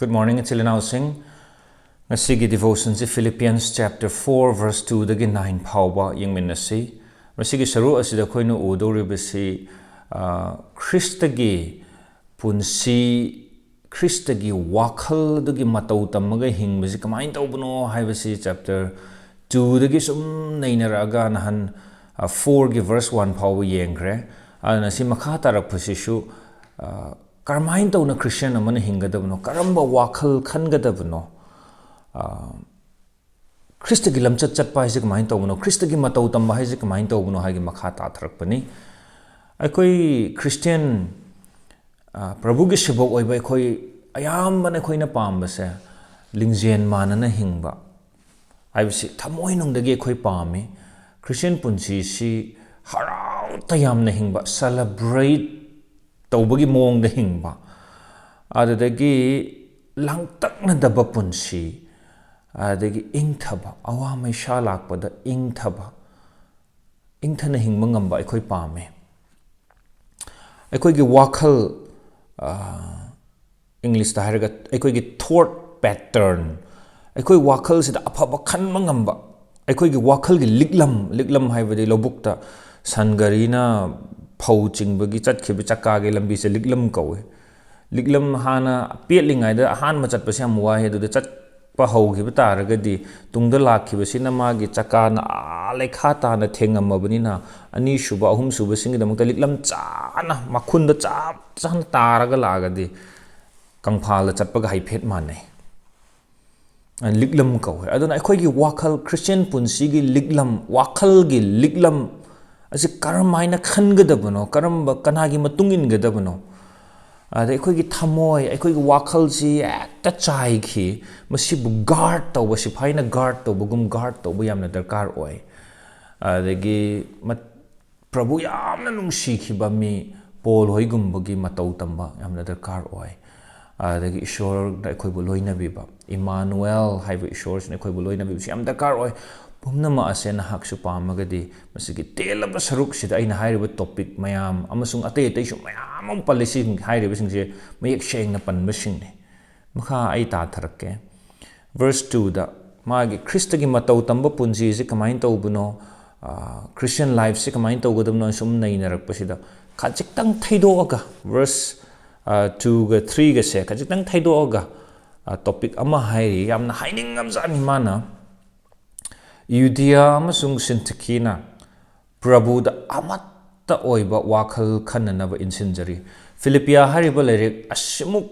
Good morning, it's amasung. Asigi devotions in Philippians chapter 4 verse 2 dagi 9 phaba yengminasi. Masigi saru asida khoina udoribasi Christa gi punsi Christa gi wakhal dagi matau tamaga hingbasi kamain tawbano haibasi chapter 2 dagi sum nainaraga nahan 4 gi verse 1 phaba yengre. Anasi makha tarakpasishu Karmain tau na Christian amana hingadabno karamba wakhal khangadabno Christa gi lamchat chatpa haise kamain tawbno Christa gi matau tamba haise kamain tawbno hagi makha ta tharakpani aikoi Christian Prabhu gi sibok oiba aikoi ayambana khoina pambase lingjen manana hingba aibsi thamoi nungdagi aikoi pami Christian punsi si harau tayamna hingba celebrate tawbagi mong da hingba adadagi langtakna daba punsi adagi ingthaba awa mai sha lakpada ingthaba ingthana hingba ngamba aikoi pame aikoi gi wakhal English ta haraga aikoi gi thought pattern aikoi wakhal sida aphaba khanma ngamba aikoi gi wakhal gi liklam haibadi lobukta sangarina Pau chingbagi chatkhibi chakka ge lambi se liklam kawe liklam hana petlingai da han ma chatpa se amwa he du chat pa hau gi taragadi tungda lakhiba sina ma gi chakka na lekha ta na thengamabani na ani shuba ahum suba singi da mukta liklam chana makhun da chap chan taraga lagadi kangphal da chatpa ga haiphet manai an liklam kawe aduna akhoi gi wakhal Christian punsi gi liklam wakhal gi liklam Asi karamaina khangadabano karamba kanagi matungin gadabano ade khoi gi thamoi khoi gi wakhal si ekta chai khi masibu guard tawba si phaina guard tawba gum guard tawba yamna darkar oi ade gi Prabhu yamna nungsi khiba mi Paul hoi gumbagi matau tamba yamna darkar oi ade gi Ishor da khoi bu loinabiba Emmanuel haibu Ishor sine khoi bu loinabiba si yam darkar oi puminnaba asena haksu pamagadi masigi telaba saruk sida aina hairiba topic mayam amasung ateiga su mayam policy hairiba singse mayek shengna panbasingni makha ai ta tharakke verse 2 da magi Christa gi matau tamba punji se kamain tawbuno Christian life se kamain tawgadamno sum nainarak pasida khajiktang thaidoga verse 2 ga 3 ga se khajiktang thaidoga topic ama hairi yamna haining amjani mana Euodia amasung Suntekhena Prabhuda amatta oiba wakhal khannaba insinjari Philippia hariba lerek asimuk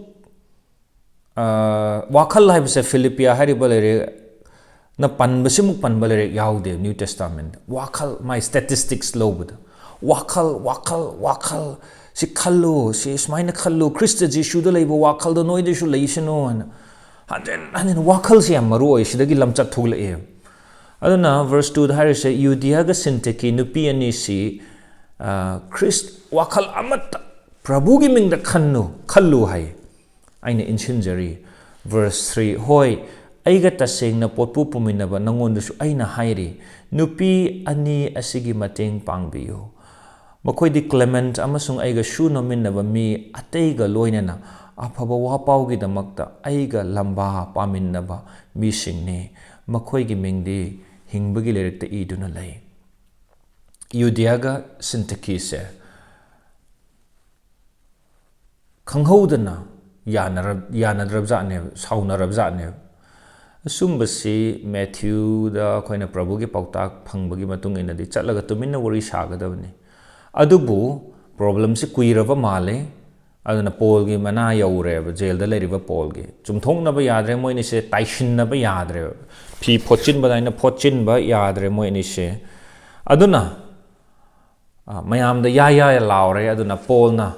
wakhal haibase Philippia hariba lerek na panbasimuk panba lerek yaude New Testament wakhal my statistics lobud wakhal si khallu si smaina khallu Christa Jisugi da leiba wakhal da noide su leisano hanen wakhal si amaru oi sidagi lamchat thugla e Aduna verse 2 the hairi say Euodia ga Suntekhena nupi ani si Christ wakhal amatta Prabhu gi mingda khallu hai aina insinjari verse 3 hoi eiga tasengna potpu puminnaba nangondasu aina hairi nupi ani asigi mateng pangbiyu Makhoidi Clement amasung eiga su-nomminaba mi ateiga loinana aphaba wapaogidamakta eiga lamba paminnaba misingni makhoi gi mingdi hingbagi lerekta iduna lay Euodia ga Suntekhena se khanghodana yanadrabjane saunarabjane asumbasi Matthew da khoina Prabhu gi pautak phangbagi matung inadi chatlaga tuminna wari sagadabni adubu problem si kuirava male aduna Paul gi mana yaure jail da leriba Paul gi chumthongnaba yadre moini se taishinnaba yadre phi phochin badaina phochin ba yadre moini se aduna mayam da ya laure aduna Paul na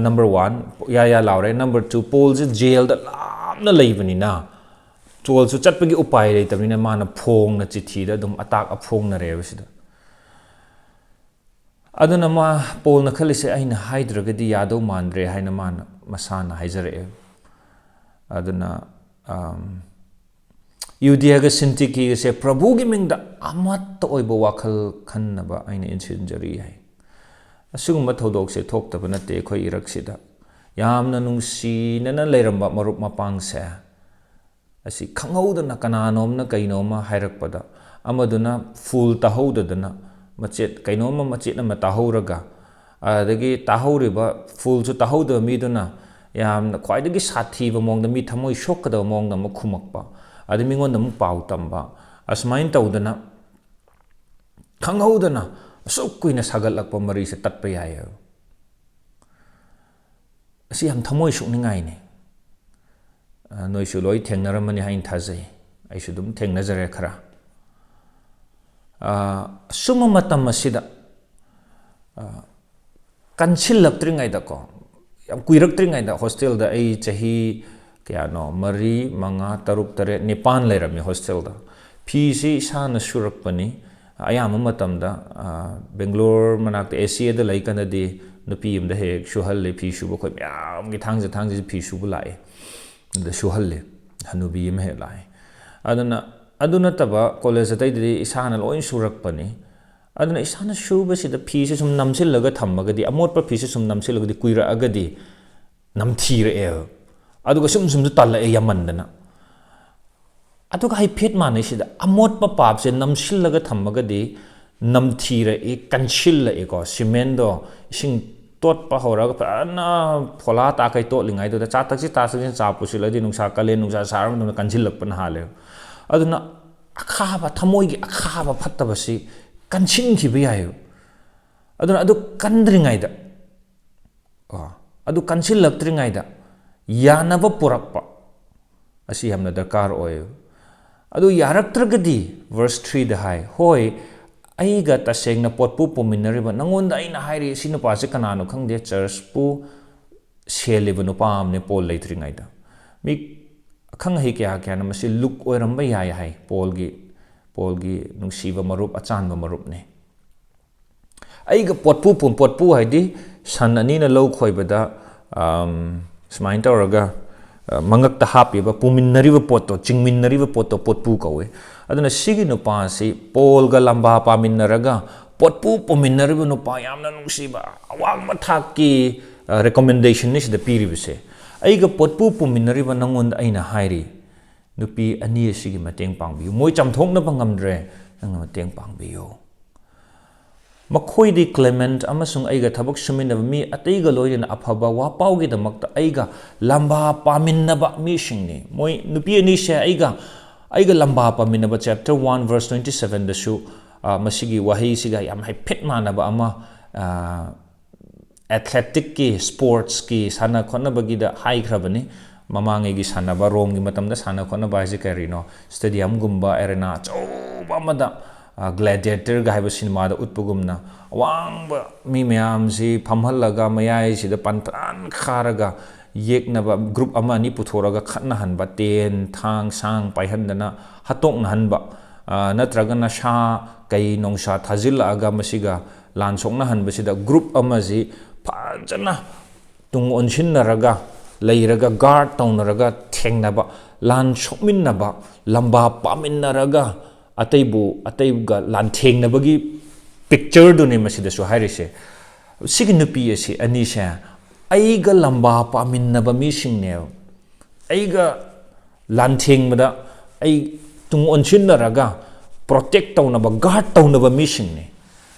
number 1 ya laure number 2 Paul is jail da lamna leibani na tol su chatpagi upai leitamina mana phong na chithi da dum atak aphong na rebasida Aduna ma Paul na khalise aina haidragadi yado mandre haina mana masana haijare aduna Euodia ga Suntekhena se Prabhu gi mingda amatta oiba wakhal khannaba aina insinjari hai asugumba thodok se thokta banate khoi iraksida ꯌꯥꯝꯅ ꯅꯨꯡꯁꯤꯅꯅ ꯂꯩꯔꯝꯕ ꯃꯔꯨꯞ ꯃꯄꯥꯡꯁꯦ ꯑꯁꯤ ꯈꯪꯍꯧꯗꯅ ꯀꯅꯥꯅꯣꯝꯅ ꯀꯩꯅꯣꯝꯃ ꯍꯥꯏꯔꯛꯄꯗ ꯑꯃꯗꯨꯅ ꯐꯨꯜ ꯇꯥꯍꯧꯗꯗꯅ ꯀꯩꯅꯣꯝꯃ ꯃꯆꯦꯠ ꯑꯃ ꯇꯥꯍꯧꯔꯒ ꯑꯗꯒꯤ ꯇꯥꯍꯧꯔꯤꯕ ꯐꯨꯜꯁꯨ ꯇꯥꯍꯧꯗꯕ ꯃꯤꯗꯨꯅ ꯌꯥꯝꯅ ꯈ꯭ꯋꯥꯏꯗꯒꯤ ꯁꯥꯊꯤꯕ ꯃꯑꯣꯡꯗ ꯃꯤ ꯊꯃꯣꯏ ꯁꯣꯛꯀꯗꯕ ꯃꯑꯣꯡꯗ ꯑꯃꯨꯛ ꯈꯨꯝꯃꯛꯄ ꯑꯗꯩ ꯃꯤꯉꯣꯟꯗ ꯑꯃꯨꯛ ꯄꯥꯎ ꯇꯝꯕ ꯑꯁꯨꯃꯥꯏꯅ ꯇꯧꯗꯅ ꯈꯪꯍꯧꯗꯅ ꯑꯁꯨꯛ ꯀꯨꯏꯅ ꯁꯥꯒꯠꯂꯛꯄ ꯃꯔꯤꯁꯦ ꯇꯠꯄ ꯌꯥꯏꯑꯕ ꯑꯁꯤ ꯌꯥꯝ ꯊꯃꯣꯏ ꯁꯣꯛꯅꯤꯡꯉꯥꯏꯅꯤ ꯅꯣꯏꯁꯨ ꯂꯣꯏ ꯊꯦꯡꯅꯔꯝꯃꯅꯤ ꯍꯥꯏꯅ ꯊꯥꯖꯩ ꯑꯩꯁꯨ ꯑꯗꯨꯝ ꯊꯦꯡꯅꯖꯔꯦ ꯈꯔ ꯑꯁꯨꯝꯕ ꯃꯇꯝ ꯑꯁꯤꯗ ꯀꯟꯁꯤꯜꯂꯛꯇ꯭ꯔꯤꯉꯩꯗꯀꯣ ꯌꯥꯝ ꯀꯨꯏꯔꯛꯇ꯭ꯔꯤꯉꯩꯗ ꯍꯣꯁꯇꯦꯜꯗ ꯑꯩ ꯆꯍꯤ ꯀꯌꯥꯅꯣ 4, 5, 6, 7, 9 ꯂꯩꯔꯝꯃꯤ ꯍꯣꯁꯇꯦꯜꯗ ꯐꯤꯁꯤ ꯏꯁꯥꯅ ꯁꯨꯔꯛꯄꯅꯤ ꯑꯌꯥꯝꯕ ꯃꯇꯝꯗ ꯕꯦꯡꯒ꯭ꯂꯣꯔ ꯃꯅꯥꯛꯇ ꯑꯦꯁꯤꯌꯥꯗ ꯂꯩꯀꯥꯟꯗꯗꯤ ꯅꯨꯄꯤ ꯑꯃꯗ ꯍꯦꯛ ꯁꯨꯍꯜꯂꯤ ꯐꯤ ꯁꯨꯕ ꯑꯩꯈꯣꯏ ꯃꯌꯥꯝꯒꯤ ꯊꯥꯡꯖꯁꯤ ꯐꯤ ꯁꯨꯕ ꯂꯥꯛꯑꯦ ꯑꯗꯨꯗ ꯁꯨꯍꯜꯂꯤ ꯍꯅꯨꯕꯤ ꯑꯃ ꯍꯦꯛ ꯂꯥꯛꯑꯦ ꯑꯗꯨꯅ ꯑꯗꯨ ꯅꯠꯇꯕ ꯀꯣꯂꯦꯖ ꯑꯇꯩꯗꯗꯤ ꯏꯁꯥꯅ ꯂꯣꯏ ꯁꯨꯔꯛꯄꯅꯤ ꯑꯗꯨꯅ ꯏꯁꯥꯅ ꯁꯨꯕꯁꯤꯗ ꯐꯤꯁꯦ ꯁꯨꯝ ꯅꯝꯁꯤꯜꯂꯒ ꯊꯝꯃꯒꯗꯤ ꯑꯃꯣꯠꯄ ꯐꯤꯁꯦ ꯁꯨꯝ ꯅꯝꯁꯤꯜꯂꯒꯗꯤ ꯀꯨꯏꯔꯛꯑꯒꯗꯤ ꯅꯝꯊꯤꯔꯛꯑꯦꯕ ꯑꯗꯨꯒ ꯁꯨꯝꯁꯨ ꯇꯜꯂꯛꯑꯦ ꯌꯥꯝꯃꯟꯗꯅ ꯑꯗꯨꯒ ꯍꯥꯏꯐꯦꯠ ꯃꯥꯟꯅꯩꯁꯤꯗ ꯑꯃꯣꯠꯄ ꯄꯥꯞꯁꯦ ꯅꯝꯁꯤꯜꯂꯒ ꯊꯝꯃꯒꯗꯤ ꯅꯝꯊꯤꯔꯛꯏ ꯀꯟꯁꯤꯜꯂꯛꯏꯀꯣ ꯁꯤꯃꯦꯟꯗꯣ ꯏꯁꯤꯡ ꯇꯣꯠꯄ ꯍꯧꯔꯒ ꯐꯖꯅ ꯐꯣꯂꯥ ꯇꯥꯈꯩ ꯇꯣꯠꯂꯤꯉꯩꯗꯨꯗ ꯆꯥ ꯊꯛꯁꯤ ꯆꯥ ꯄꯨꯁꯤꯜꯂꯗꯤ ꯅꯨꯡꯁꯥ ꯀꯥꯂꯦꯟ ꯅꯨꯡꯁꯥ ꯁꯥꯔꯕ ꯃꯇꯝꯗ ꯀꯟꯁꯤꯜꯂꯛꯄꯅ ꯍꯥꯜꯂꯦꯕ ꯑꯗꯨꯅ ꯑꯈꯥꯕ ꯊꯃꯣꯏꯒꯤ ꯑꯈꯥꯕ ꯐꯠꯇꯕꯁꯤ ꯀꯟꯁꯤꯟꯈꯤꯕ ꯌꯥꯏꯑꯕ ꯑꯗꯨꯅ ꯑꯗꯨ ꯀꯟꯗ꯭ꯔꯤꯉꯩꯗ ꯑꯗꯨ ꯀꯟꯁꯤꯜꯂꯛꯇ꯭ꯔꯤꯉꯩꯗ ꯌꯥꯅꯕ ꯄꯨꯔꯛꯄ ꯑꯁꯤ ꯌꯥꯝꯅ ꯗꯔꯀꯥꯔ ꯑꯣꯏꯌꯦꯕ ꯑꯗꯨ ꯌꯥꯔꯛꯇ꯭ꯔꯒꯗꯤ ꯚꯔꯁ 3ꯗ ꯍꯥꯏ ꯍꯣꯏ ꯑꯩꯒ ꯇꯁꯦꯡꯅ ꯄꯣꯠꯄꯨ ꯄꯨꯃꯤꯟꯅꯔꯤꯕ ꯅꯪꯉꯣꯟꯗ ꯑꯩꯅ ꯍꯥꯏꯔꯤ ꯁꯤ ꯅꯨꯄꯥꯁꯤ ꯀꯅꯥꯅꯣ ꯈꯪꯗꯦ ꯆꯔꯆꯄꯨ ꯁꯦꯜꯂꯤꯕ ꯅꯨꯄꯥ ꯑꯃꯅꯦ ꯄꯣꯜ ꯂꯩꯇ꯭ꯔꯤꯉꯩꯗ ꯃꯤ ꯑꯈꯪ ꯑꯍꯩ ꯀꯌꯥꯅ ꯃꯁꯤ ꯂꯨꯛ ꯑꯣꯏꯔꯝꯕ ꯌꯥꯏ ꯍꯥꯏ ꯄꯣꯜꯒꯤ ꯅꯨꯡꯁꯤꯕ ꯃꯔꯨꯞ ꯑꯆꯥꯟꯕ ꯃꯔꯨꯞꯅꯤ ꯑꯩꯒ ꯄꯣꯠꯄꯨ ꯍꯥꯏꯗꯤ ꯁꯟ ꯑꯅꯤꯅ ꯂꯧ ꯈꯣꯏꯕꯗ ꯁꯨꯃꯥꯏꯅ ꯇꯧꯔꯒ ꯃꯉꯛꯇ ꯍꯥꯞꯄꯤꯕ ꯄꯨꯃꯤꯟꯅꯔꯤꯕ ꯄꯣꯠꯇꯣ ꯆꯤꯡꯃꯤꯟꯅꯔꯤꯕ ꯄꯣꯠꯇꯣ ꯄꯣꯠꯄꯨ ꯀꯧꯏ ꯑꯗꯨꯅ ꯁꯤꯒꯤ ꯅꯨꯄꯥꯁꯤ ꯄꯣꯜꯒ ꯂꯝꯕꯥ ꯄꯥꯃꯤꯟꯅꯔꯒ ꯄꯣꯠꯄꯨ ꯄꯨꯃꯤꯟꯅꯔꯤꯕ ꯅꯨꯄꯥ ꯌꯥꯝꯅ ꯅꯨꯡꯁꯤꯕ ꯑꯋꯥꯡꯕ ꯊꯥꯛꯀꯤ ꯔꯦꯀꯣꯃꯦꯟꯗꯦꯁꯟꯅꯤ ꯁꯤꯗ ꯄꯤꯔꯤꯕꯁꯦ ꯑꯩꯒ ꯄꯣꯠꯄꯨ ꯄꯨꯃꯤꯟꯅꯔꯤꯕ ꯅꯪꯉꯣꯟꯗ ꯑꯩꯅ ꯍꯥꯏꯔꯤ ꯅꯨꯄꯤ ꯑꯅꯤ ꯑꯁꯤꯒꯤ ꯃꯇꯦꯡ ꯄꯥꯡꯕꯤꯌꯨ ꯃꯣꯏ ꯆꯥꯝꯊꯣꯛꯅꯕ ꯉꯝꯗ꯭ꯔꯦ ꯅꯪꯅ ꯃꯇꯦꯡ ꯄꯥꯡꯕꯤꯌꯨ ꯃꯈꯣꯏꯗꯤ ꯀ꯭ꯂꯦꯃꯦꯟꯠ ꯑꯃꯁꯨꯡ ꯑꯩꯒ ꯊꯕꯛ ꯁꯨꯃꯤꯟꯅꯕ ꯃꯤ ꯑꯇꯩꯒ ꯂꯣꯏꯅꯅ ꯑꯐꯕ ꯋꯥꯄꯥꯎꯒꯤꯗꯃꯛꯇ ꯑꯩꯒ ꯂꯝꯕꯥ ꯄꯥꯃꯤꯟꯅꯕ ꯃꯤꯁꯤꯡꯅꯤ ꯃꯣꯏ ꯅꯨꯄꯤ ꯑꯅꯤꯁꯦ ꯑꯩꯒ ꯂꯝꯕꯥ ꯄꯥꯃꯤꯟꯅꯕ ꯆꯦꯞꯇꯔ 1 ꯚꯔꯁ 27ꯗꯁꯨ ꯃꯁꯤꯒꯤ ꯋꯥꯍꯩꯁꯤꯒ ꯌꯥꯝ ꯍꯥꯏꯐꯦꯠ ꯃꯥꯟꯅꯕ ꯑꯃ ꯑꯦꯊ꯭ꯂꯦꯇꯤꯛꯀꯤ ꯁ꯭ꯄꯣꯔꯠꯁꯀꯤ ꯁꯥꯟꯅ ꯈꯣꯠꯅꯕꯒꯤꯗ ꯍꯥꯏꯈ꯭ꯔꯕꯅꯤ ꯃꯃꯥꯡꯉꯩꯒꯤ ꯁꯥꯟꯅꯕ ꯔꯣꯝꯒꯤ ꯃꯇꯝꯗ ꯁꯥꯟꯅ ꯈꯣꯠꯅꯕ ꯍꯥꯏꯁꯦ ꯀꯔꯤꯅꯣ ꯁ꯭ꯇꯦꯗꯤꯌꯝꯒꯨꯝꯕ ꯑꯦꯔꯦꯅꯥ ꯑꯆꯧꯕ ꯑꯃꯗ ꯒ꯭ꯂꯦꯗꯤꯌꯦꯇꯔꯒ ꯍꯥꯏꯕ ꯁꯤꯅꯦꯃꯥꯗ ꯎꯠꯄꯒꯨꯝꯅ ꯑꯋꯥꯡꯕ ꯃꯤ ꯃꯌꯥꯝꯁꯤ ꯐꯝꯍꯜꯂꯒ ꯃꯌꯥꯏꯁꯤꯗ ꯄꯟꯊꯥꯟ ꯈꯥꯔꯒ ꯌꯦꯛꯅꯕ ꯒ꯭ꯔꯨꯞ ꯑꯃ ꯑꯅꯤ ꯄꯨꯊꯣꯔꯒ ꯈꯠꯅꯍꯟꯕ ꯇꯦꯟ ꯊꯥꯡ ꯁꯥꯡ ꯄꯥꯏꯍꯟꯗꯅ ꯍꯥꯠꯇꯣꯛꯅꯍꯟꯕ ꯅꯠꯇ꯭ꯔꯒꯅ ꯁꯥ ꯀꯩ ꯅꯣꯡꯁꯥ ꯊꯥꯖꯤꯜꯂꯛꯑꯒ ꯃꯁꯤꯒ ꯂꯥꯟ ꯁꯣꯛꯅꯍꯟꯕꯁꯤꯗ ꯒ꯭ꯔꯨꯞ ꯑꯃꯁꯤ ꯐꯖꯅ ꯇꯨꯡ ꯑꯣꯟꯁꯤꯟꯅꯔꯒ ꯂꯩꯔꯒ ꯒꯥꯔꯗ ꯇꯧꯅꯔꯒ ꯊꯦꯡꯅꯕ ꯂꯥꯟ ꯁꯣꯛꯃꯤꯟꯅꯕ ꯂꯝꯕꯥ ꯄꯥꯃꯤꯟꯅꯔꯒ ꯑꯇꯩꯒ ꯂꯥꯟꯊꯦꯡꯅꯕꯒꯤ ꯄꯤꯛꯆꯔꯗꯨꯅꯤ ꯃꯁꯤꯗꯁꯨ ꯍꯥꯏꯔꯤꯁꯦ ꯁꯤꯒꯤ ꯅꯨꯄꯤ ꯑꯅꯤꯁꯦ ꯑꯩꯒ ꯂꯝꯕꯥ ꯄꯥꯃꯤꯟꯅꯕ ꯃꯤꯁꯤꯡꯅꯦꯕ ꯑꯩꯒ ꯂꯥꯟꯊꯦꯡꯕꯗ ꯑꯩ ꯇꯨꯡ ꯑꯣꯟꯁꯤꯟꯅꯔꯒ ꯄ꯭ꯔꯣꯇꯦꯛ ꯇꯧꯅꯕ ꯒꯥꯔꯗ ꯇꯧꯅꯕ ꯃꯤꯁꯤꯡꯅꯤ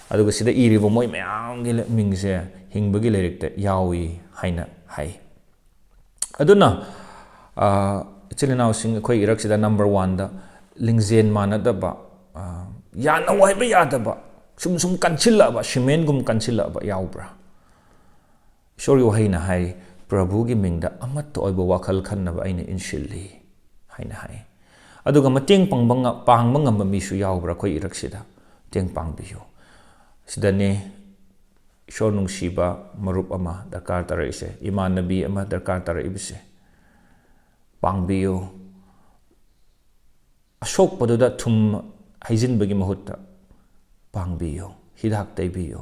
ꯑꯗꯨꯒ ꯁꯤꯗ ꯏꯔꯤꯕ ꯃꯣꯏ ꯃꯌꯥꯝꯒꯤ ꯃꯤꯡꯁꯦ ꯍꯤꯡꯕꯒꯤ ꯂꯥꯏꯔꯤꯛꯇ ꯌꯥꯎꯏ ꯍꯥꯏꯅ ꯍꯥꯏ ꯑꯗꯨꯅ ꯏꯆꯤꯜ ꯏꯅꯥꯎꯁꯤꯡ ꯑꯩꯈꯣই ꯏꯔꯛꯁꯤꯗ ꯅꯝꯕꯔ 1ꯗ ꯂꯤꯡꯖꯦꯜ ꯃꯥꯟꯅꯗꯕ ꯌꯥꯅ ꯋꯥꯏꯕ ꯌꯥꯗꯕ ꯁꯨꯝ ꯀꯟꯁꯤꯜꯂꯛꯑꯕ ꯁꯤꯃꯦꯟꯒꯨꯝ ꯀꯟꯁꯤꯜꯂꯛꯑꯕ ꯌꯥꯎꯕ꯭ꯔꯥ ꯏꯁꯣꯔꯒꯤ ꯋꯥꯍꯩꯅ ꯍꯥꯏ ꯄ꯭ꯔꯚꯨꯒꯤ ꯃꯤꯡꯗ ꯑꯃꯠꯇ ꯑꯣꯏꯕ ꯋꯥꯈꯜ ꯈꯟꯅꯕ ꯑꯩꯅ ꯏꯟꯁꯤꯜꯂꯤ ꯍꯥꯏꯅ ꯍꯥꯏ ꯑꯗꯨꯒ ꯃꯇꯦꯡ ꯄꯥꯡꯕ ꯉꯝꯕ ꯃꯤꯁꯨ ꯌꯥꯎꯕ꯭ꯔꯥ ꯑꯩꯈꯣꯏ ꯏꯔꯛꯁꯤꯗ ꯃꯇꯦꯡ ꯄꯥꯡꯕꯤꯌꯨ ꯁꯤꯗꯅꯦ ꯏꯁꯣꯔ ꯅꯨꯡꯁꯤꯕ ꯃꯔꯨꯞ ꯑꯃ ꯗꯔꯀꯥꯔ ꯇꯥꯔꯛꯏꯁꯦ ꯏꯃꯥꯟꯅꯕꯤ ꯑꯃ ꯗꯔꯀꯥꯔ ꯇꯥꯔꯛꯏꯕꯁꯦ ꯄꯥꯡꯕꯤꯌꯨ ꯑꯁꯣꯛꯄꯗꯨꯗ ꯊꯨꯝ ꯍꯩꯖꯤꯟꯕꯒꯤ ꯃꯍꯨꯠꯇ ꯄꯥꯡꯕꯤꯌꯨ ꯍꯤꯗꯥꯛ ꯇꯩꯕꯤꯌꯨ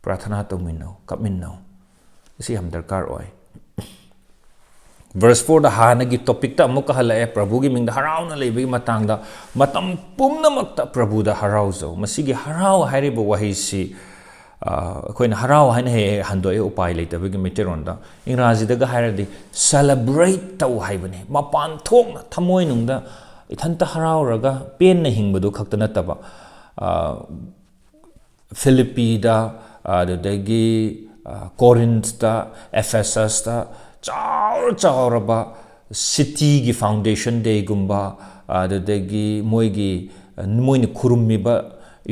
ꯄ꯭ꯔꯥꯊꯅꯥ ꯇꯧꯃꯤꯟꯅꯧ ꯀꯞꯃꯤꯟꯅꯧ ꯑꯁꯤ ꯌꯥꯝ ꯗꯔꯀꯥꯔ ꯑꯣꯏ ꯚꯔꯁ 4ꯗ ꯍꯥꯟꯅꯒꯤ ꯇꯣꯄꯤꯛꯇ ꯑꯃꯨꯛꯀ ꯍꯜꯂꯛꯑꯦ ꯄ꯭ꯔꯚꯨꯒꯤ ꯃꯤꯡꯗ ꯍꯔꯥꯎꯅ ꯂꯩꯕꯒꯤ ꯃꯇꯥꯡꯗ ꯃꯇꯝ ꯄꯨꯝꯅꯃꯛꯇ ꯄ꯭ꯔꯚꯨꯗ ꯍꯔꯥꯎꯖꯧ ꯃꯁꯤꯒꯤ ꯍꯔꯥꯎ ꯍꯥꯏꯔꯤꯕ ꯋꯥꯍꯩꯁꯤ ꯑꯩꯈꯣꯏꯅ ꯍꯔꯥꯎ ꯍꯥꯏꯅ ꯍꯦꯛ ꯍꯟꯗꯣꯛꯑꯦ ꯎꯄꯥꯏ ꯂꯩꯇꯕꯒꯤ ꯃꯩꯇꯩꯔꯣꯟꯗ ꯏꯪꯒ꯭ꯔꯥꯖꯤꯗꯒ ꯍꯥꯏꯔꯗꯤ ꯁꯦꯂꯦꯕ꯭ꯔꯦꯠ ꯇꯧ ꯍꯥꯏꯕꯅꯤ ꯃꯄꯥꯟ ꯊꯣꯛꯅ ꯊꯃꯣꯏꯅꯨꯡꯗ ꯏꯊꯟꯇ ꯍꯔꯥꯎꯔꯒ ꯄꯦꯟꯅ ꯍꯤꯡꯕꯗꯨ ꯈꯛꯇ ꯅꯠꯇꯕ ꯐꯤꯂꯤꯄꯤꯗ ꯑꯗꯨꯗꯒꯤ ꯀꯣꯔꯤꯟꯊꯇ ꯑꯦꯐꯦꯁꯁꯇ ꯆꯥꯎꯔꯕ ꯁꯤꯇꯤꯒꯤ ꯐꯥꯎꯟꯗꯦꯁꯟ ꯗꯦꯒꯨꯝꯕ ꯑꯗꯨꯗꯒꯤ ꯃꯣꯏꯅ ꯈꯨꯔꯨꯝꯃꯤꯕ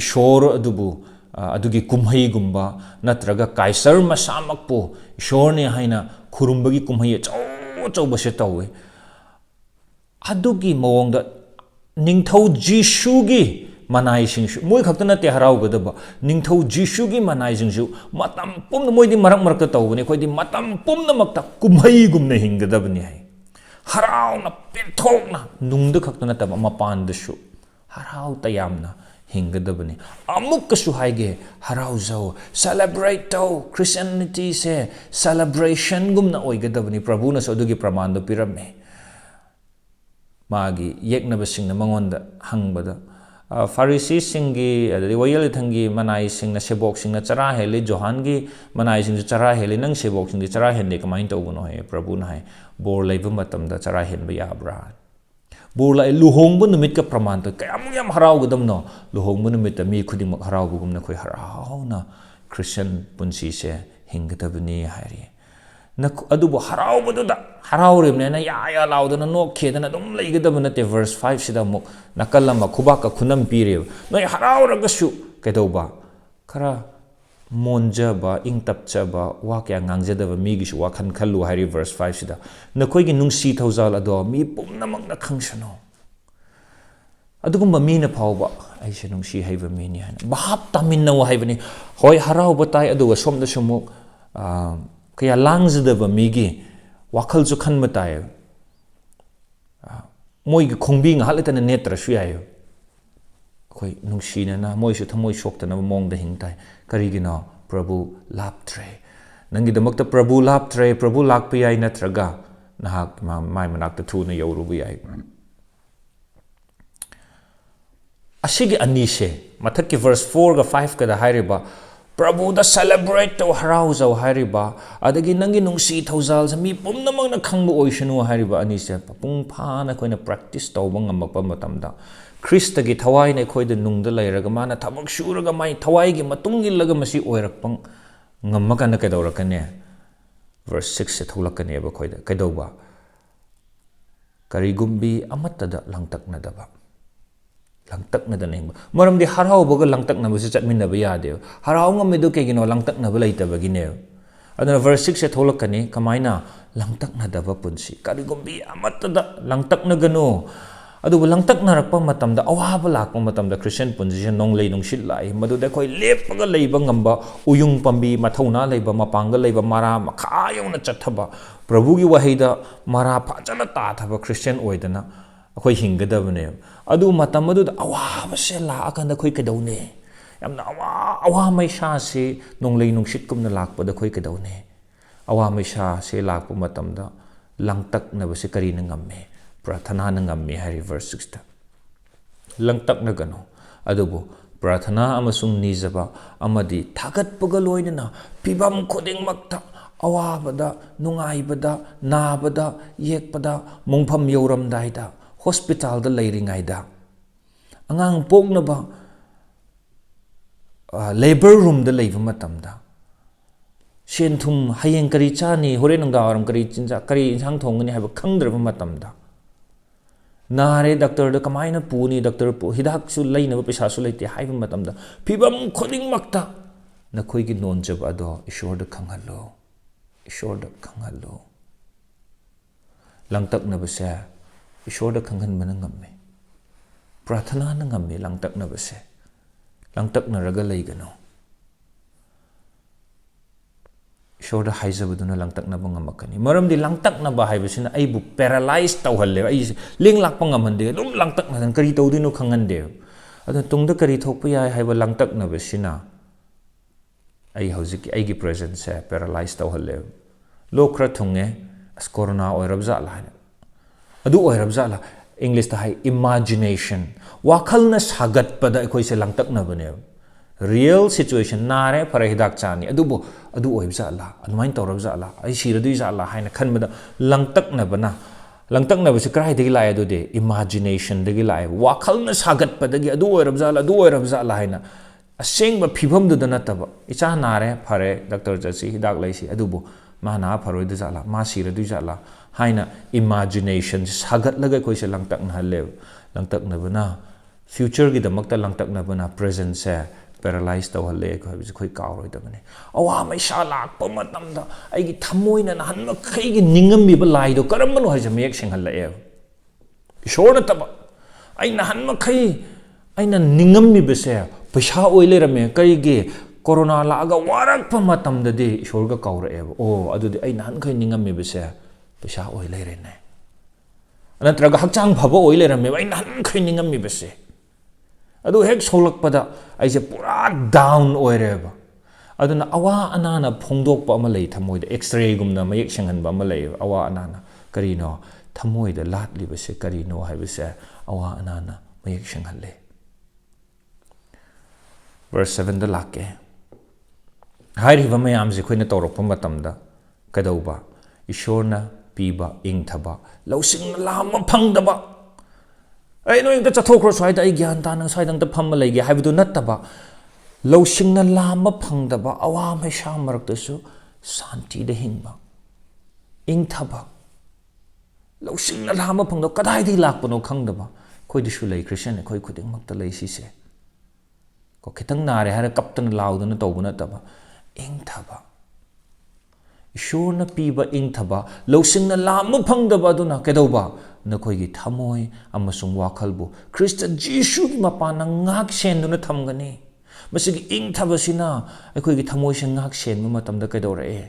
ꯏꯁꯣꯔ ꯑꯗꯨꯕꯨ ꯑꯗꯨꯒꯤ ꯀꯨꯝꯍꯩꯒꯨꯝꯕ ꯅꯠꯇ꯭ꯔꯒ ꯀꯥꯏꯁꯔ ꯃꯁꯥꯃꯛꯄꯨ ꯏꯁꯣꯔꯅꯤ ꯍꯥꯏꯅ ꯈꯨꯔꯨꯝꯕꯒꯤ ꯀꯨꯝꯍꯩ ꯑꯆꯧꯕꯁꯦ ꯇꯧꯏ ꯑꯗꯨꯒꯤ ꯃꯑꯣꯡꯗ ꯅꯤꯡꯊꯧ ꯖꯤꯁꯨꯒꯤ ꯃꯅꯥꯏꯁꯤꯡꯁꯨ ꯃꯣꯏ ꯈꯛꯇ ꯅꯠꯇꯦ ꯍꯔꯥꯎꯒꯗꯕ ꯅꯤꯡꯊꯧ ꯖꯤꯁꯨꯒꯤ ꯃꯅꯥꯏꯁꯤꯡꯁꯨ ꯃꯇꯝ ꯄꯨꯝꯅ ꯃꯣꯏꯗꯤ ꯃꯔꯛꯇ ꯇꯧꯕꯅꯤ ꯑꯩꯈꯣꯏꯗꯤ ꯃꯇꯝ ꯄꯨꯝꯅꯃꯛꯇ ꯀꯨꯝꯍꯩꯒꯨꯝꯅ ꯍꯤꯡꯒꯗꯕꯅꯤ ꯍꯥꯏ ꯍꯔꯥꯎꯅ ꯄꯦꯟꯊꯣꯛꯅ ꯅꯨꯡꯗ ꯈꯛꯇ ꯅꯠꯇꯕ ꯃꯄꯥꯟꯗꯁꯨ ꯍꯔꯥꯎ ꯇꯌꯥꯝꯅ ꯍꯤꯡꯒꯗꯕꯅꯤ ꯑꯃꯨꯛꯀꯁꯨ ꯍꯥꯏꯒꯦ ꯍꯔꯥꯎꯖꯧ ꯁꯦꯂꯦꯕ꯭ꯔꯦꯠ ꯇꯧ ꯈ꯭ꯔꯤꯁꯇꯤꯌꯥꯅꯤꯇꯤꯁꯦ ꯁꯦꯂꯦꯕ꯭ꯔꯦꯁꯟꯒꯨꯝꯅ ꯑꯣꯏꯒꯗꯕꯅꯤ ꯄ꯭ꯔꯚꯨꯅꯁꯨ ꯑꯗꯨꯒꯤ ꯄ꯭ꯔꯃꯥꯟꯗꯣ ꯄꯤꯔꯝꯃꯦ ꯃꯥꯒꯤ ꯌꯦꯛꯅꯕꯁꯤꯡꯅ ꯃꯉꯣꯟꯗ ꯍꯪꯕꯗ ꯐꯥꯔꯤꯁꯤꯁꯤꯡꯒꯤ ꯑꯗꯩ ꯋꯥꯌꯦꯜ ꯏꯊꯪꯒꯤ ꯃꯅꯥꯏꯁꯤꯡꯅ ꯁꯦꯕꯣꯛꯁꯤꯡꯅ ꯆꯔꯥ ꯍꯦꯜꯂꯤ ꯖꯣꯍꯥꯟꯒꯤ ꯃꯅꯥꯏꯁꯤꯡꯁꯨ ꯆꯔꯥ ꯍꯦꯜꯂꯤ ꯅꯪ ꯁꯦꯕꯣꯛꯁꯤꯡꯗꯤ ꯆꯔꯥ ꯍꯦꯟꯗꯦ ꯀꯃꯥꯏꯅ ꯇꯧꯕꯅꯣ ꯍꯥꯏ ꯄ꯭ꯔꯚꯨꯅ ꯍꯥꯏ ꯕꯣꯔ ꯂꯩꯕ ꯃꯇꯝꯗ ꯆꯔꯥ ꯍꯦꯟꯕ ꯌꯥꯕ꯭ꯔꯥ ꯕꯣꯔ ꯂꯥꯛꯑꯦ ꯂꯨꯍꯣꯡꯕ ꯅꯨꯃꯤꯠꯀ ꯄ꯭ꯔꯃꯥꯟ ꯇꯧ ꯀꯌꯥꯃꯨꯛ ꯌꯥꯝ ꯍꯔꯥꯎꯒꯗꯕꯅꯣ ꯂꯨꯍꯣꯡꯕ ꯅꯨꯃꯤꯠꯇ ꯃꯤ ꯈꯨꯗꯤꯡꯃꯛ ꯍꯔꯥꯎꯕꯒꯨꯝꯅ ꯑꯩꯈꯣই ꯍꯔꯥꯎꯅ ꯈ꯭ꯔꯤꯁꯇꯤꯌꯟ ꯄꯨꯟꯁꯤꯁꯦ ꯍꯤꯡꯒꯗꯕꯅꯤ ꯍꯥꯏꯔꯤ ꯑꯗꯨꯕꯨ ꯍꯔꯥꯎꯕꯗꯨꯗ ꯍꯔꯥꯎꯔꯤꯕꯅꯦꯅ ꯌꯥ ꯂꯥꯎꯗꯅ ꯅꯣꯛꯈꯦꯗꯅ ꯑꯗꯨꯝ ꯂꯩꯒꯗꯕ ꯅꯠꯇꯦ ꯚꯔꯁ 5ꯁꯤꯗ ꯑꯃꯨꯛ ꯅꯥꯀꯜ ꯑꯃ ꯈꯨꯕꯥꯛꯀ ꯈꯨꯅꯝ ꯄꯤꯔꯦꯕ ꯅꯣꯏ ꯍꯔꯥꯎꯔꯒꯁꯨ ꯀꯩꯗꯧꯕ ꯈꯔ ꯃꯣꯟꯖꯕ ꯏꯪ ꯇꯞꯆꯕ ꯋꯥ ꯀꯌꯥ ꯉꯥꯡꯖꯗꯕ ꯃꯤꯒꯤꯁꯨ ꯋꯥꯈꯜ ꯈꯜꯂꯨ ꯍꯥꯏꯔꯤ ꯚꯔꯁ 5ꯁꯤꯗ ꯅꯈꯣꯏꯒꯤ ꯅꯨꯡꯁꯤ ꯊꯧꯖꯥꯜ ꯑꯗꯣ ꯃꯤ ꯄꯨꯝꯅꯃꯛꯅ ꯈꯪꯁꯅꯨ ꯑꯗꯨꯒꯨꯝꯕ ꯃꯤꯅ ꯐꯥꯎꯕ ꯑꯩꯁꯦ ꯅꯨꯡꯁꯤ ꯍꯩꯕ ꯃꯤꯅꯤ ꯍꯥꯏꯅ ꯚꯥꯞ ꯇꯥꯃꯤꯟꯅꯧ ꯍꯥꯏꯕꯅꯤ ꯍꯣꯏ ꯍꯔꯥꯎꯕ ꯇꯥꯏ ꯑꯗꯨꯒ ꯁꯣꯝꯗꯁꯨ ꯑꯃꯨꯛ ꯀꯌꯥ ꯂꯥꯡꯖꯗꯕ ꯃꯤꯒꯤ ꯋꯥꯈꯜꯁꯨ ꯈꯟꯕ ꯇꯥꯏ ꯃꯣꯏꯒꯤ ꯈꯣꯡꯕꯤ ꯉꯥꯏꯍꯥꯛ ꯂꯩꯇꯅ ꯅꯦꯠꯇ꯭ꯔꯁꯨ ꯌꯥꯏ ꯑꯩꯈꯣꯏ ꯅꯨꯡꯁꯤꯅꯅ ꯃꯣꯏꯁꯨ ꯊꯃꯣꯏ ꯁꯣꯛꯇꯅꯕ ꯃꯑꯣꯡꯗ ꯍꯤꯡ ꯇꯥꯏ ꯀꯔꯤꯒꯤꯅꯣ ꯄ꯭ꯔꯚꯨ ꯂꯥꯞꯇ꯭ꯔꯦ ꯅꯪꯒꯤꯗꯃꯛꯇ ꯄ꯭ꯔꯚꯨ ꯂꯥꯞꯇ꯭ꯔꯦ ꯄ꯭ꯔꯚꯨ ꯂꯥꯛꯄ ꯌꯥꯏ ꯅꯠꯇ꯭ꯔꯒ ꯅꯍꯥꯛ ꯃꯥꯏ ꯃꯅꯥꯛꯇ ꯊꯨꯅ ꯌꯧꯔꯨꯕ ꯌꯥꯏ ꯑꯁꯤꯒꯤ ꯑꯅꯤꯁꯦ ꯃꯊꯛꯀꯤ ꯚꯔꯁ 4ꯒ 5ꯀꯗ ꯍꯥꯏꯔꯤꯕ ꯄ꯭ꯔꯚꯨꯗ ꯁꯦꯂꯦꯕ꯭ꯔꯦꯠ ꯇꯧ ꯍꯔꯥꯎꯖꯧ ꯍꯥꯏꯔꯤꯕ ꯑꯗꯒꯤ ꯅꯪꯒꯤ ꯅꯨꯡꯁꯤ ꯊꯧꯖꯥꯜꯁꯦ ꯃꯤ ꯄꯨꯝꯅꯃꯛꯅ ꯈꯪꯕ ꯑꯣꯏꯁꯅꯨ ꯍꯥꯏꯔꯤꯕ ꯑꯅꯤꯁꯦ ꯃꯄꯨꯡ ꯐꯥꯅ ꯑꯩꯈꯣꯏꯅ ꯄ꯭ꯔꯦꯛꯇꯤꯁ ꯇꯧꯕ ꯉꯝꯃꯛꯄ ꯃꯇꯝꯗ ꯈ꯭ꯔꯤꯁꯇꯒꯤ ꯊꯋꯥꯏꯅ ꯑꯩꯈꯣꯏꯗ ꯅꯨꯡꯗ ꯂꯩꯔꯒ ꯃꯥꯅ ꯊꯕꯛ ꯁꯨꯔꯒ ꯃꯥꯏ ꯊꯋꯥꯏꯒꯤ ꯃꯇꯨꯡ ꯏꯜꯂꯒ ꯃꯁꯤ ꯑꯣꯏꯔꯛꯄ ꯉꯝꯃꯀꯥꯟꯗ ꯀꯩꯗꯧꯔꯛꯀꯅꯤ ꯚꯔꯁ 6ꯁꯦ ꯊꯣꯛꯂꯛꯀꯅꯦꯕ ꯑꯩꯈꯣꯏꯗ ꯀꯩꯗꯧꯕ ꯀꯔꯤꯒꯨꯝꯕꯤ ꯑꯃꯠꯇꯗ ꯂꯥꯡꯇꯛꯅꯗꯕ ꯂꯥꯡꯇꯛꯅꯗꯅ ꯍꯤꯡꯕ ꯃꯔꯝꯗꯤ ꯍꯔꯥꯎꯕꯒ ꯂꯥꯡꯇꯛꯅꯕꯁꯤ ꯆꯠꯃꯤꯟꯅꯕ ꯌꯥꯗꯦꯕ ꯍꯔꯥꯎ ꯉꯝꯃꯤꯗꯨ ꯀꯩꯒꯤꯅꯣ ꯂꯥꯡꯇꯛꯅꯕ ꯂꯩꯇꯕꯒꯤꯅꯦꯕ ꯑꯗꯨꯅ ꯚꯔꯁ 6ꯁꯦ ꯊꯣꯛꯂꯛꯀꯅꯤ ꯀꯃꯥꯏꯅ ꯂꯥꯡꯇꯛꯅꯗꯕ ꯄꯨꯟꯁꯤ ꯀꯔꯤꯒꯨꯝꯕꯤ ꯑꯃꯠꯇꯗ ꯂꯥꯡꯇꯛꯅꯒꯅꯨ ꯑꯗꯨꯕꯨ ꯂꯥꯡꯇꯛꯅꯔꯛꯄ ꯃꯇꯝꯗ ꯑꯋꯥꯕ ꯂꯥꯛꯄ ꯃꯇꯝꯗ ꯈ꯭ꯔꯤꯁꯇꯤꯌꯟ ꯄꯨꯟꯁꯤꯁꯦ ꯅꯣꯡꯂꯩ ꯅꯨꯡꯁꯤꯠ ꯂꯥꯛꯏ ꯃꯗꯨꯗ ꯑꯩꯈꯣꯏ ꯂꯦꯞꯄꯒ ꯂꯩꯕ ꯉꯝꯕ ꯎꯌꯨꯡ ꯄꯥꯝꯕꯤ ꯃꯊꯧꯅꯥ ꯂꯩꯕ ꯃꯄꯥꯡꯒꯜ ꯂꯩꯕ ꯃꯔꯥ ꯃꯈꯥ ꯌꯧꯅ ꯆꯠꯊꯕ ꯄ꯭ꯔꯚꯨꯒꯤ ꯋꯥꯍꯩꯗ ꯃꯔꯥ ꯐꯖꯅ ꯇꯥꯊꯕ ꯈ꯭ꯔꯤꯁꯇꯤꯌꯟ ꯑꯣꯏꯗꯅ ꯑꯩꯈꯣꯏ ꯍꯤꯡꯒꯗꯕꯅꯦꯕ ꯑꯗꯨ ꯃꯇꯝ ꯑꯗꯨꯗ ꯑꯋꯥꯕꯁꯦ ꯂꯥꯛꯑꯀꯥꯟꯗ ꯑꯩꯈꯣꯏ ꯀꯩꯗꯧꯅꯤ ꯌꯥꯝꯅ ꯑꯋꯥ ꯃꯩꯁꯥꯁꯤ ꯅꯣꯡꯂꯩ ꯅꯨꯡꯁꯤꯠꯀꯨꯝꯅ ꯂꯥꯛꯄꯗ ꯑꯩꯈꯣꯏ ꯀꯩꯗꯧꯅꯤ ꯑꯋꯥ ꯃꯩꯁꯥꯁꯦ ꯂꯥꯛꯄ ꯃꯇꯝꯗ ꯂꯥꯡꯇꯛꯅꯕꯁꯦ ꯀꯔꯤꯅ ꯉꯝꯃꯤ ꯄ꯭ꯔꯥꯊꯅꯥꯅ ꯉꯝꯃꯤ ꯍꯥꯏꯔꯤ ꯚꯔꯁ 6ꯇ ꯂꯥꯡꯇꯛꯅꯒꯅꯨ ꯑꯗꯨꯕꯨ ꯄ꯭ꯔꯥꯊꯅꯥ ꯑꯃꯁꯨꯡ ꯅꯤꯖꯕ ꯑꯃꯗꯤ ꯊꯥꯒꯠꯄꯒ ꯂꯣꯏꯅꯅ ꯐꯤꯕꯝ ꯈꯨꯗꯤꯡꯃꯛꯇ ꯑꯋꯥꯕꯗ ꯅꯨꯡꯉꯥꯏꯕꯗ ꯅꯥꯕꯗ ꯌꯦꯛꯄꯗ ꯃꯣꯡꯐꯝ ꯌꯧꯔꯝꯗꯥꯏꯗ ꯍꯣꯁꯄꯤꯇꯥꯜꯗ ꯂꯩꯔꯤꯉꯩꯗ ꯑꯉꯥꯡ ꯄꯣꯛꯅꯕ ꯂꯦꯕꯔ ꯔꯨꯝꯗ ꯂꯩꯕ ꯃꯇꯝꯗ ꯁꯦꯟ ꯊꯨꯝ ꯍꯌꯦꯡ ꯀꯔꯤ ꯆꯥꯅꯤ ꯍꯣꯔꯦꯟ ꯅꯨꯡꯗꯥꯡꯋꯥꯏꯔꯝ ꯀꯔꯤ ꯏꯟꯁꯥꯡ ꯊꯣꯡꯒꯅꯤ ꯍꯥꯏꯕ ꯈꯪꯗ꯭ꯔꯕ ꯃꯇꯝꯗ ꯅꯥꯔꯦ ꯗꯥꯛꯇꯔꯗ ꯀꯃꯥꯏꯅ ꯄꯨꯅꯤ ꯗꯥꯛꯇꯔ ꯍꯤꯗꯥꯛꯁꯨ ꯂꯩꯅꯕ ꯄꯩꯁꯥꯁꯨ ꯂꯩꯇꯦ ꯍꯥꯏꯕ ꯃꯇꯝꯗ ꯐꯤꯕꯝ ꯈꯨꯗꯤꯡꯃꯛꯇ ꯅꯈꯣꯏꯒꯤ ꯅꯣꯟꯖꯕ ꯑꯗꯣ ꯏꯁꯣꯔꯗ ꯈꯪꯍꯜꯂꯨ ꯏꯁꯣꯔꯗ ꯈꯪꯍꯜꯂꯨ ꯂꯥꯡꯇꯛꯅꯕꯁꯦ ꯏꯁꯣꯔꯗ ꯈꯪꯍꯟꯕꯅ ꯉꯝꯃꯤ ꯄ꯭ꯔꯥꯊꯅꯥꯅ ꯉꯝꯃꯤ ꯂꯥꯡꯇꯛꯅꯕꯁꯦ ꯂꯥꯡꯇꯛꯅꯔꯒ ꯂꯩꯒꯅꯨ ꯏꯁꯣꯔꯗ ꯍꯥꯏꯖꯕꯗꯨꯅ ꯂꯥꯡꯇꯛꯅꯕ ꯉꯝꯃꯛꯀꯅꯤ ꯃꯔꯝꯗꯤ ꯂꯥꯡꯇꯛꯅꯕ ꯍꯥꯏꯕꯁꯤꯅ ꯑꯩꯕꯨ ꯄꯦꯔꯥꯂꯥꯏꯁ ꯇꯧꯍꯜꯂꯦꯕ ꯑꯩꯁꯦ ꯂꯦꯡ ꯂꯥꯛꯄ ꯉꯝꯍꯟꯗꯦ ꯑꯗꯨꯝ ꯂꯥꯡꯇꯛꯅꯗꯅ ꯀꯔꯤ ꯇꯧꯗꯣꯏꯅꯣ ꯈꯪꯍꯟꯗꯦꯕ ꯑꯗꯨꯅ ꯇꯨꯡꯗ ꯀꯔꯤ ꯊꯣꯛꯄ ꯌꯥꯏ ꯍꯥꯏꯕ ꯂꯥꯡꯇꯛꯅꯕꯁꯤꯅ ꯑꯩ ꯍꯧꯖꯤꯛꯀꯤ ꯑꯩꯒꯤ ꯄ꯭ꯔꯦꯖꯦꯟꯁꯁꯦ ꯄꯦꯔꯥꯂꯥꯏꯁ ꯇꯧꯍꯜꯂꯦꯕ ꯂꯣꯛ ꯈꯔ ꯊꯨꯡꯉꯦ ꯑꯁ ꯀꯣꯔꯣꯅꯥ ꯑꯣꯏꯔꯕ ꯖꯥꯠꯂꯥ ꯍꯥꯏꯅ ꯑꯗꯨ ꯑꯣꯏꯔꯕ ꯖꯥꯠꯂꯥ ꯏꯪꯂꯤꯁꯇ ꯍꯥꯏ ꯏꯃꯥꯖꯤꯅꯦꯁꯟ ꯋꯥꯈꯜꯅ ꯁꯥꯒꯠꯄꯗ ꯑꯩꯈꯣꯏꯁꯦ ꯂꯥꯡꯇꯛꯅꯕꯅꯦꯕ real situation nare fare hidak chani adubo adu oib zala anumain tawrab zala ai siradu zala haina khanbada langtak na bana langtak na basi krai degi lai adu de imagination degi lai wakhal na sagat padagi adu oirab zala haina asengba phibam du dana taba icha nare fare doctor jasi hidak laisi adubo ma na faroi du zala ma siradu zala haina imagination sagat laga koise langtak na halev langtak na bana future gi damakta langtak na bana present se paralyzed to halle ko habis khoi kaw roi da bane awa mai sha lak pa matam da ai gi thamoi na han ma khai gi ningam mi ba lai do karam no ha jam yak sing halle e ishor na taba ai na han ma khai ai na ningam mi be se paisa oi le rame kai gi corona la ga warak pa matam da de ishor ga kaw re o adu de ai na han khai ningam mi be se paisa oi le re ne anatra ga hakchang phaba oi le rame ai na han khai ningam mi be se adu hek solak pada aise pura down oireba aduna awa anana phongdok pa ama lei thamoi da x-ray gumna mayek sanghan ba ama lei awa anana karino thamoi da lat li base karino haibase awa anana mayek sanghan le verse 7 da lakke hairi ba mayam je khoina torok pa matam da kadauba isorna piba ingthaba lausing lam phangdaba ai no ingta chathokro swaida ai gyan ta nang swaidang ta phamma leige haibudu nattaba losingna lama phangdaba awa mai sha marak ta su santi de hingba ingthaba losingna lama phangdo kadai di lakpano khangdaba khoi di su lei christian khoi khuding makta lei si se ko khitang nare hara kaptan lauduna tawbuna taba ingthaba ishorna piba ingthaba losingna lama phangdaba aduna kedauba nakhoi gi thamoi amasung wakhalbu Christa Jisugi mapana ngak-senduna thamgani masigi ingthabasina akhoi gi thamoi se ngak-senma matamda kaidora e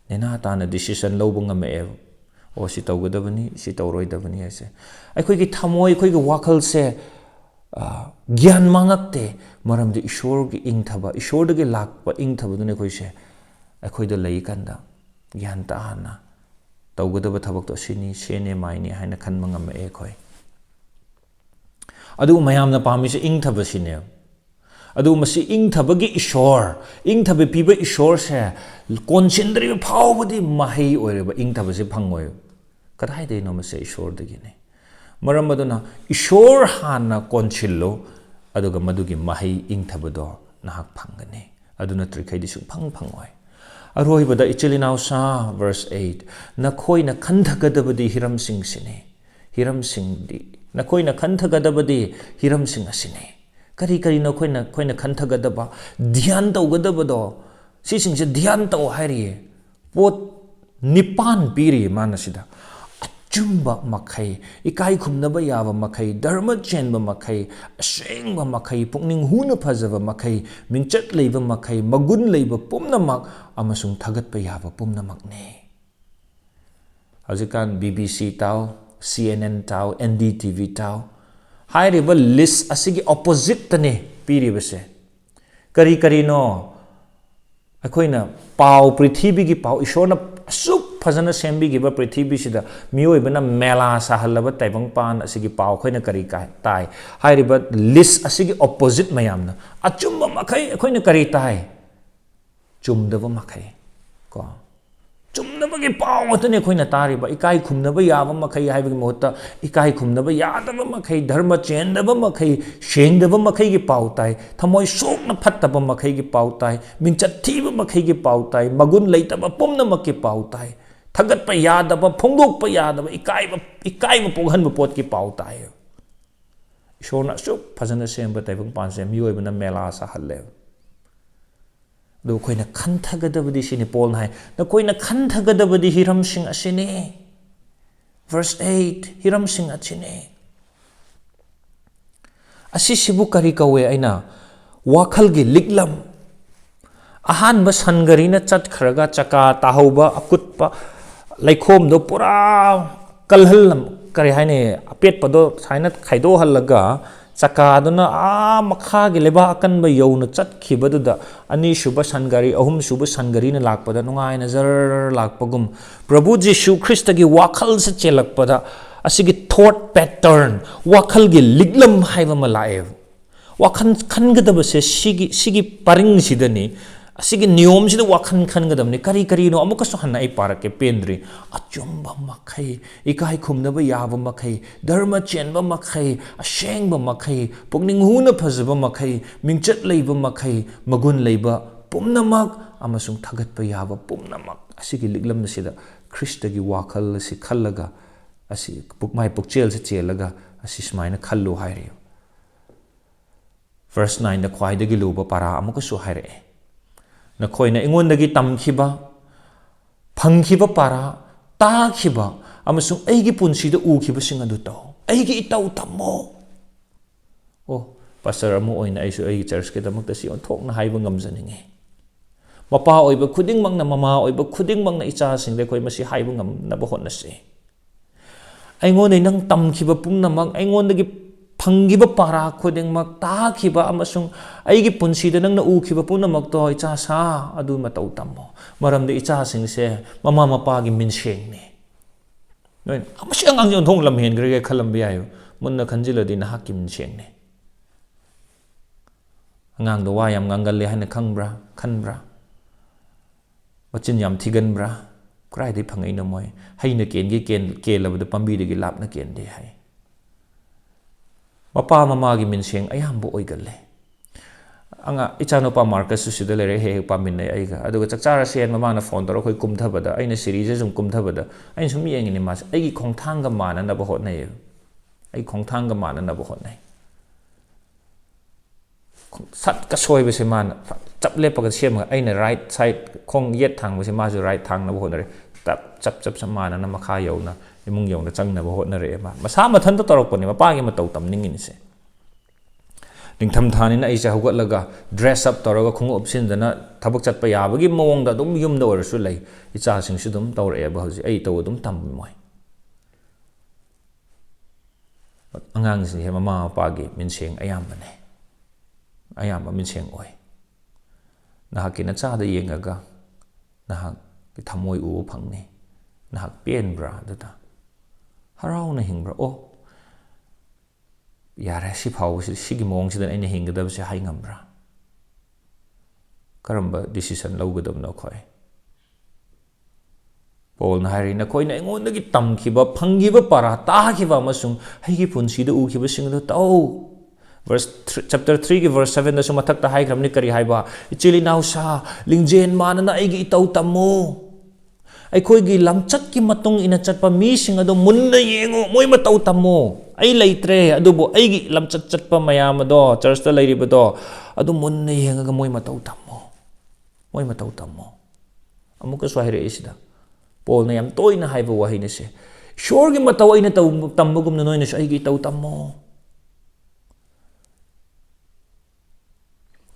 nena tana decision lobunga me o si tawgadabani si tawroidabani ase akhoi gi thamoi akhoi gi wakhal se gyan mangakte maramdi ishor gi ingthaba ishor de gi lakpa ingthaba dune khoi se akhoi da lei kanda gyan ta na tawgadaba thabak to sini sene maini haina khanma ngam e khoi adu mayamna pami se ingthaba sine adu masi ingthabagi ishor ingthabe piba ishor se konsindri phawbudi mahai oireba ingthaba se phangoi kadai de no mase ishor dagi ne maram aduna ishor hana konchillo aduga madugi mahai ingthabado nahak phangane aduna trikhai di su phangoi aroi bada ichilinau sa verse 8 nakhoi na khandhagadabadi hiram sing sine hiram sing di nakhoi na khandhagadabadi hiram sing asine kari kari nakhoi na khandhagadaba dhyan tawgadabado si sing se dhyan taw hairi pot nipan piri manasida achumba makhai ikai khumnaba yaba makhai dharma chenba makhai asengba makhai pukning huna phajaba makhai mingchat leiba makhai magun leiba pumnamak amasung thagatpa yaba pumnamak ne hajikan BBC taw CNN taw NDTV taw hairiba list asigi opposite tane piribase kari kari no akoina paw prithibhi gi paw ishorna asuk phajana sembi gi ba prithibhi sida mioi bana mela sahalaba taibang pan asigi paw khoina kari kai tai hairiba list asigi opposite mayamna achumba makhai akoina kari tai chumdaba makhai ko chumdaba gi paw ngotane khoina tariba ikai khumnaba yaba makhai haibagi mohta ikai khumnaba yadaba makhai dharma chendaba makhai shengdaba makhai gi paw tai thamoi sokna phattaba makhai gi paw tai mingchat thiba makhai gi paw tai magun leitaba pumna makki paw tai thagatpa yadaba phongdokpa yadaba ikai poghanba pot ki paw tai ishorna suk phajana semba taibang panse mioi bana mela sa halle do koina khanthagadabi sini pol nai na koina khanthagadabi hiram sing asine verse 8 hiram sing achine asi sibu kari kawe aina wakhal gi liglam ahan ba sangari na chat kharaga chaka tahoba akutpa laikhom do pura kalhalam kari haine apet pado saina khaido halaga chaka aduna makha gi leba akan ba yona chat khibaduda ani shuba sangari ahum shuba sangari na lakpada nungai na jar lakpagum Prabhu Jisu Christa gi wakhal se chelakpada asigi thought pattern wakhal gi liglam haiba malae wakhal khangdabase sigi paring sidani asigi niyom sida wakhal khangdamni kari kari no amukasu hanna ai parake pendri achumba makhai ikai khumnaba yaba makhai dharma chenba makhai ashengba makhai pukning huna phajaba makhai mingchat leiba makhai magun leiba pumnamak amasung thagatpa yaba pumnamak asigi liglam sida Christa gi wakhal si khallaga asi pukmai pukchel se chelaga asi smaina khallu hairi verse 9 da khwaidagi luba para amukasu haire na khoina ingon-dagi tamkhiba phangkhiba para takhiba amasung eigi punsida ukhiba sing adu taw eigi itaw tammo pastor amu oina aisu eigi church ke damakta si onthokna haiba ngamjaningi mapa oiba khudingmangna mama oiba khudingmangna icha singde khoi masi haiba ngamnaba hotnase aingon nang tamkhiba pumnamak aingon-dagi phanggiba para khudingmak takhiba amasung aigi punsida nangna ukhiba pumnamak to icha sa adu matau tammo maramde icha singse mama mapa gi minsengni noi amasi angang jon thong lam hen gre khalam biayo munna khanjiladi na hakim minsengni angang do wa yam ngangal le hana khangbra khanbra wachin yam thiganbra krai dei phangai na moi haina ken labada pambi de gi lapna ken de hai mapa mama gi minseng ayambo oigalle anga ichano pa marcus sida lere he paminne eiga aduga chakchara sen mama na phone toro khoi kumthabada aina series jum kumthabada ain sum yengini mas aigi khongthanga mana na ba hotnai ai khongthanga mana na ba hotnai sat ka soibe se man chaple pa ka sem aina right side khong yet thang ba se ma ju right thang na ba hotnare tap chap samana na makha yauna imung yauna changna ba hotnare ma masa mathan to torok pani mapa gi matau tam ningin se ningtham thani na isa hugalaga dress up toroga khung option dana thabak chatpa yabagi mawong da dum yum da orsu lai icha sing su dum tawre ba hoji ai taw dum tam moi angang sing he mama pa gi minseng ayambane ayamba minseng oi nahakina cha da yengaga nahak ki thamoi u phangni nahak pen bra data harau na hingbra yare si phau sigi mong sidan aina hinggadab se hai ngambra karamba decision laugadam na khoi Paul na hairi na khoi na ingon-dagi tamkhiba phanggiba para takhiba amasung haigi punsida ukhiba singdo taw chapter 3 ki verse 7 da sumathak ta hai gramni kari haiba ichili nausa lingjen manana aigi itaw tammo aikhoi gi lamchat ki matung ina chatpa mi sing ado munna yengo moi matau tammo ai leitre adubo aigi lamchat chatpa mayam ado church ta leiriba do adu munna yenga moi matau tammo amuka swahire isida Paul na yam toina haiba wahine se sure gi matau aina taw tammugum na noina aigi taw tammo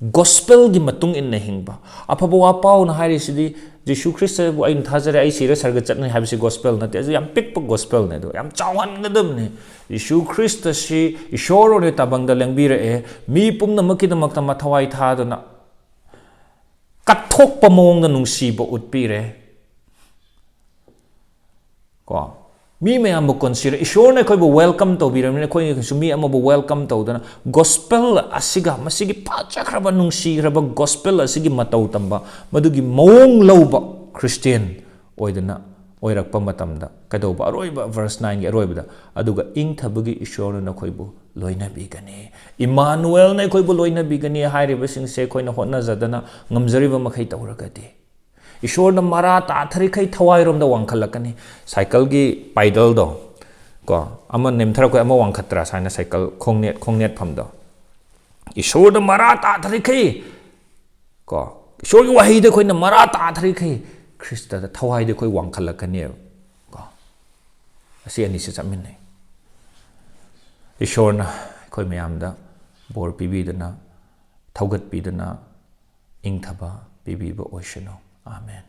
gospel gi matung in na hingba aphaba wapaw na hairi sidi Jisu Christa bu ain thajare ai sira sarga chatnai habisi gospel na te yam pikpa gospel ne do yam chawan gadam ne Jisu Christa si ishoro ne tabangda lengbira mi pumna makidamakta mathawai tha dona kathok pamong na nungsiba utpire ko mi me am consider ishorna khoi bu welcome to biramne khoi sumi am bu welcome to dana gospel asiga masigi pachakraba nungsi raba gospel asigi matau tamba madugi mong lauba Christian oidana oirakpa matamda kadoba aroiba verse 9 gi aroiba aduga ing thabagi ishorna na khoi bu loina bigani Emmanuel na khoi bu loina bigani hairiba sing se khoi na hotna zadana ngamjariba makhai tawragadi Ishorna mara ta thari khai thawai rom da wangkhalakani cycle gi pedal do ko ama nemthara ko ama wangkhatra saina cycle khongnet phamdo Ishorna mara ta thari khai ko Ishor gi wahi de khoina mara ta thari khai Christa da thawai de khoi wangkhalakani ko asi ani se chamin Ishorna khoi mayam da bor pibi dana thaugat pi dana ingthaba pibi ba oishano Amen.